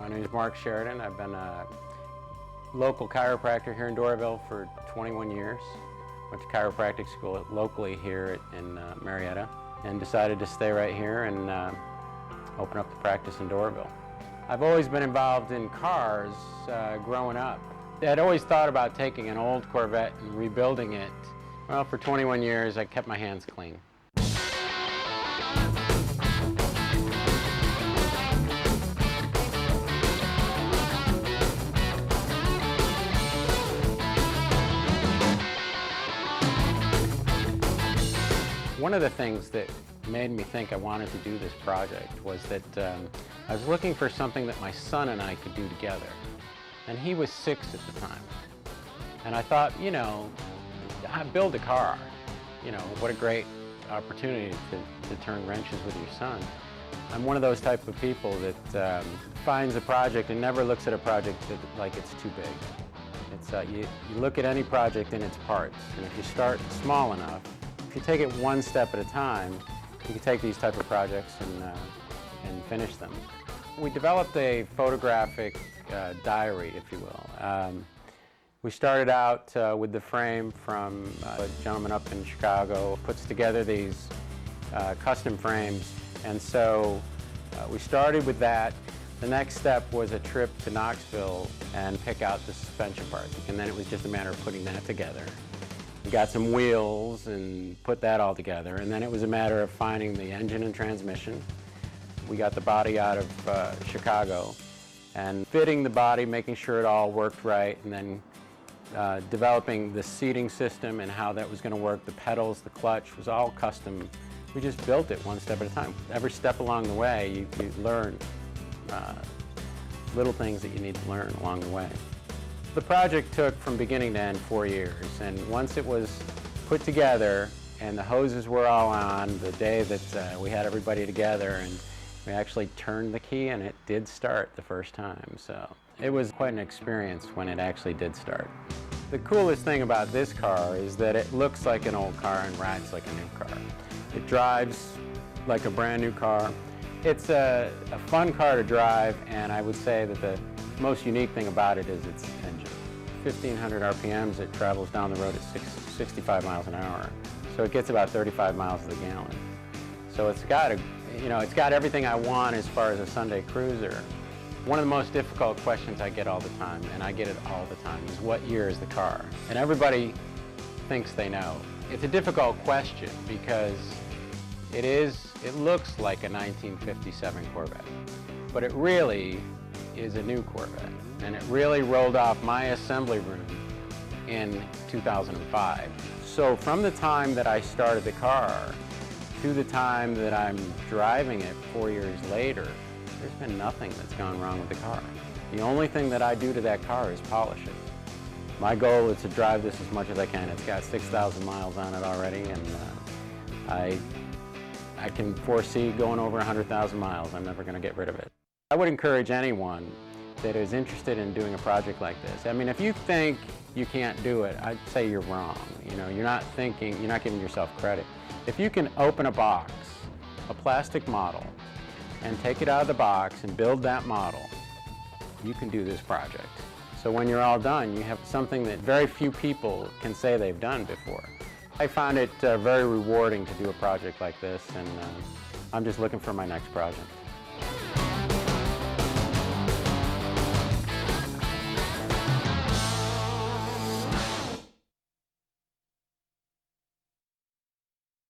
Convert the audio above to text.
My name is Mark Sheridan. I've been a local chiropractor here in Doraville for 21 years. Went to chiropractic school locally here in Marietta and decided to stay right here and open up the practice in Doraville. I've always been involved in cars growing up. I'd always thought about taking an old Corvette and rebuilding it. Well, for 21 years I kept my hands clean. One of the things that made me think I wanted to do this project was that I was looking for something that my son and I could do together. And he was 6 at the time. And I thought, you know, build a car. You know, what a great opportunity to turn wrenches with your son. I'm one of those type of people that finds a project and never looks at a project like it's too big. It's, you look at any project in its parts, and if you start small enough, if you take it one step at a time, you can take these type of projects and finish them. We developed a photographic diary, if you will. We started out with the frame from a gentleman up in Chicago, puts together these custom frames, and so we started with that. The next step was a trip to Knoxville and pick out the suspension parts, and then it was just a matter of putting that together. We got some wheels and put that all together, and then it was a matter of finding the engine and transmission. We got the body out of Chicago and fitting the body, making sure it all worked right, and then developing the seating system and how that was going to work. The pedals, the clutch was all custom. We just built it one step at a time. Every step along the way, you learn little things that you need to learn along the way. The project took from beginning to end 4 years, and once it was put together and the hoses were all on, the day that we had everybody together and we actually turned the key and it did start the first time. So it was quite an experience when it actually did start. The coolest thing about this car is that it looks like an old car and rides like a new car. It drives like a brand new car. It's a fun car to drive, and I would say that the most unique thing about it is its engine. 1,500 RPMs, it travels down the road at 65 miles an hour. So it gets about 35 miles to the gallon. So it's got it's got everything I want as far as a Sunday cruiser. One of the most difficult questions I get all the time, and I get it all the time, is what year is the car? And everybody thinks they know. It's a difficult question because it looks like a 1957 Corvette, but it really is a new Corvette, and it really rolled off my assembly room in 2005. So from the time that I started the car to the time that I'm driving it 4 years later, there's been nothing that's gone wrong with the car. The only thing that I do to that car is polish it. My goal is to drive this as much as I can. It's got 6,000 miles on it already, and I can foresee going over 100,000 miles. I'm never going to get rid of it. I would encourage anyone that is interested in doing a project like this. I mean, if you think you can't do it, I'd say you're wrong. You know, you're not giving yourself credit. If you can open a box, a plastic model, and take it out of the box and build that model, you can do this project. So when you're all done, you have something that very few people can say they've done before. I found it very rewarding to do a project like this, and I'm just looking for my next project.